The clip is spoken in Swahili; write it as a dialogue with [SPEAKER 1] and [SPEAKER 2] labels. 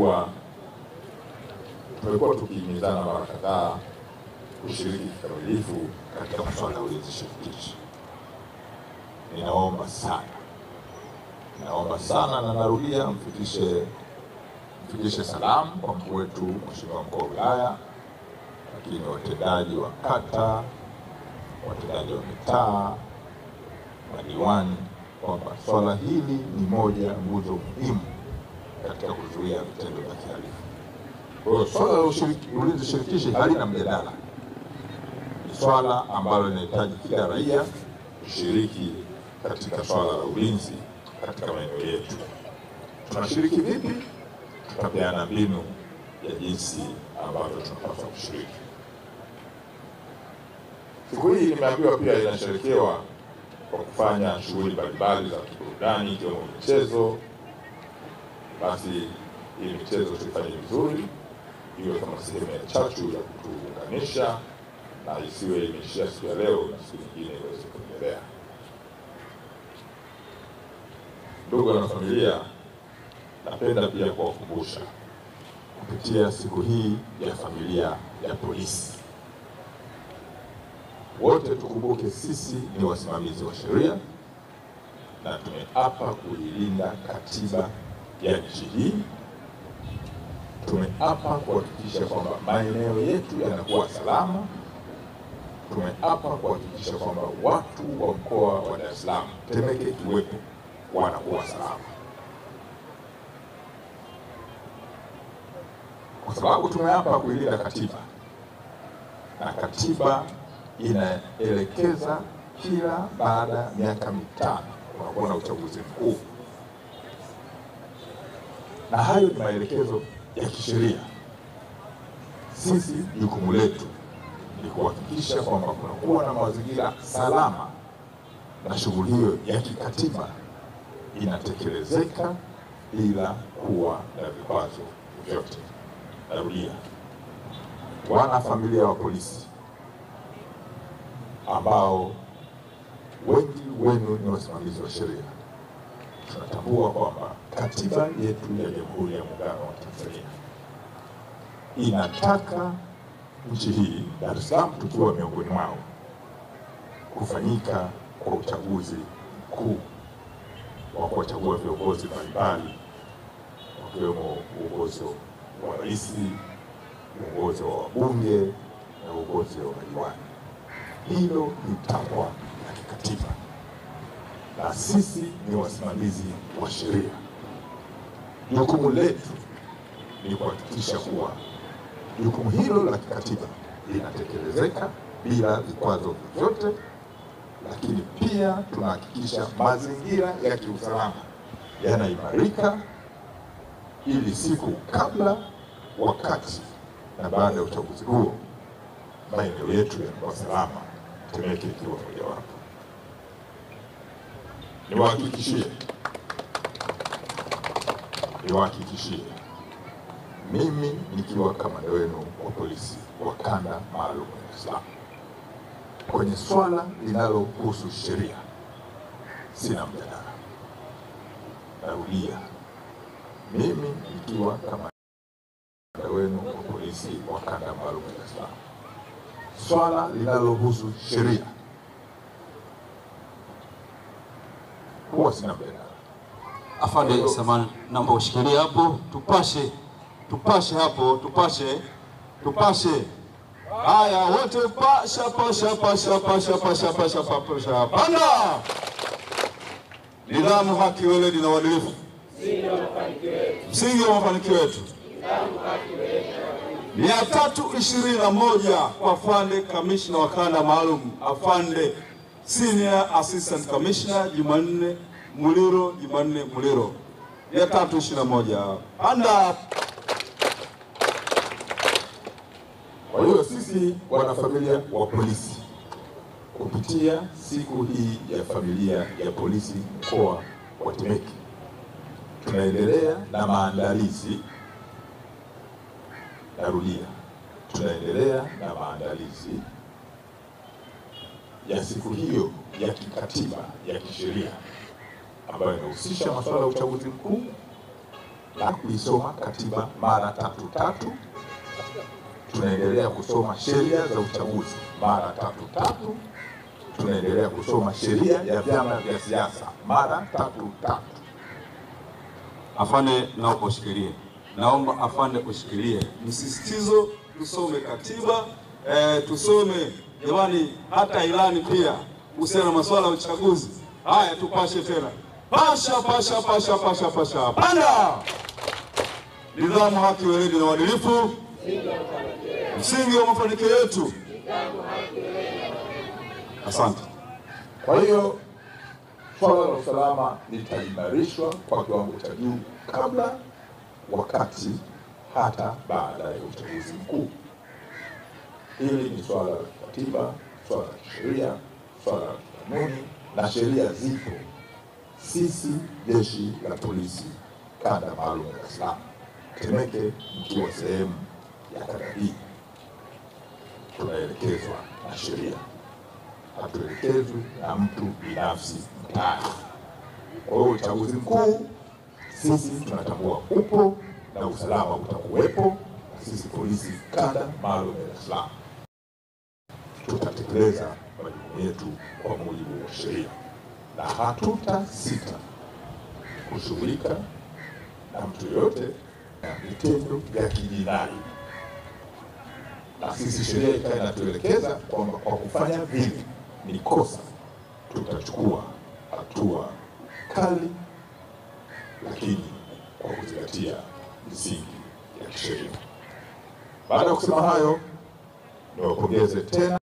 [SPEAKER 1] kuwa tumekuwa tukihimizana mara kadhaa kushiriki kikamilifu katika masuala ya ulinzi shirikishi. Ninaomba sana na narudia, mfikishe salamu kwa mkuu wetu, Mheshimiwa Mkuu wa Wilaya, lakini watendaji wa kata, watendaji wa mitaa, madiwani, kwamba swala hili ni moja nguzo muhimu katika kuzuia vitendo vya kihalifu. Kwa hiyo swala la ulinzi shirikishi halina mjadala. Ni swala ambalo linahitaji kila raia kushiriki katika swala la ulinzi katika maeneo yetu. Tunashiriki vipi? Tutapeana mbinu ya jinsi ambavyo tunapaswa kushiriki. Siku hii nimeambiwa pia inasherekewa kwa kufanya shughuli mbalimbali za kiburudani ikiwemo michezo. Basi hii michezo tuifanye vizuri, iwe kama sehemu ya chachu ya kutuunganisha na isiwe imeishia siku ya leo na siku nyingine iweze kuendelea. Ndugu na familia, napenda pia kuwakumbusha kupitia siku hii ya familia ya polisi, wote tukumbuke sisi ni wasimamizi wa sheria na tumeapa kuilinda katiba ya nchi hii. Tumeapa kuhakikisha kwamba maeneo yetu yanakuwa salama. Tumeapa kuhakikisha kwamba watu wa mkoa wa Dar es Salaam, Temeke ikiwepo, wanakuwa salama. Kwa sababu tumeapa kuilinda katiba, na katiba inaelekeza kila baada ya miaka mitano kunakuwa na uchaguzi mkuu, na hayo ni maelekezo ya kisheria. Sisi jukumu letu ni kuhakikisha kwamba kunakuwa na mazingira salama na shughuli hiyo ya kikatiba inatekelezeka bila kuwa na vikwazo vyote. Narudia, wana familia wa polisi ambao wengi wenu ni wasimamizi wa sheria, tunatambua kwamba katiba yetu ya Jamhuri ya Muungano wa Tanzania inataka nchi hii, Dar es Salaam tukiwa miongoni mwao, kufanyika kwa uchaguzi mkuu wa kuwachagua viongozi mbalimbali, wakiwemo uongozi wa rais, uongozi wa wabunge na uongozi wa madiwani. Hilo ni takwa la kikatiba, na sisi ni wasimamizi wa sheria. Jukumu letu ni kuhakikisha kuwa jukumu hilo la kikatiba linatekelezeka bila vikwazo vyovyote, lakini pia tunahakikisha mazingira ya kiusalama yanaimarika, ili siku kabla, wakati na baada ya uchaguzi huo maeneo yetu yanakuwa salama, Temeke ikiwa mojawapo. Niwahakikishie mimi nikiwa kamanda wenu wa polisi wa kanda maalum ya Dar es Salaam, kwenye swala linalohusu sheria sina mjadala. Narudia, mimi nikiwa kamanda wenu wa polisi wa kanda maalum ya Dar es Salaam, swala linalohusu sheria huwa sina mjadala.
[SPEAKER 2] Afande Samani, naomba ushikilie hapo, tupashe hapo, tupashe. Haya, wote pasha. Panda! Nidhamu, haki, weledi na uadilifu msingi wa mafanikio yetu. 321 kwa afande kamishna wa kanda maalum, afande senior assistant commissioner Jumanne Muliro. 321. Panda!
[SPEAKER 1] Kwa hiyo sisi wanafamilia wa polisi, kupitia siku hii ya familia ya polisi mkoa wa Temeke, tunaendelea na maandalizi. Narudia, tunaendelea na maandalizi ya siku hiyo ya kikatiba ya kisheria ambayo inahusisha masuala ya uchaguzi mkuu, na kuisoma katiba mara tatu. Tunaendelea kusoma sheria za uchaguzi mara tatu. Tunaendelea kusoma sheria ya vyama vya siasa mara tatu.
[SPEAKER 2] Afande, naomba ushikilie. Naomba afande ushikilie msisitizo, tusome katiba, tusome jamani, hata ilani pia kuhusiana na masuala ya uchaguzi. Haya, tupashe tena, pasha. Panda! Nidhamu, haki, weledi na uadilifu, msingi wa mafanikio yetu. Asante.
[SPEAKER 1] Kwa hiyo swala la usalama litaimarishwa kwa kiwango cha juu kabla, wakati, hata baada ya uchaguzi mkuu. Hili ni swala la katiba, swala la kisheria, swala la kanuni, na sheria zipo. Sisi jeshi la polisi kanda maalum ya Dar es Salaam Temeke, mkiwa sehemu ya kanda hii, tunaelekezwa na sheria, hatuelekezwi na mtu binafsi mtaani. Kwa hiyo uchaguzi mkuu sisi tunatambua upo na usalama utakuwepo. Sisi polisi kanda maalum ya Dar es Salaam tutatekeleza majukumu yetu kwa mujibu wa sheria, na hatutasita kushughulika na mtu yoyote na vitendo vya kijinai. Na sisi sheria ikawa inatuelekeza kwamba kwa kufanya vile ni kosa, tutachukua hatua kali, lakini kwa kuzingatia misingi ya kisheria. Baada ya kusema hayo, niwapongeze tena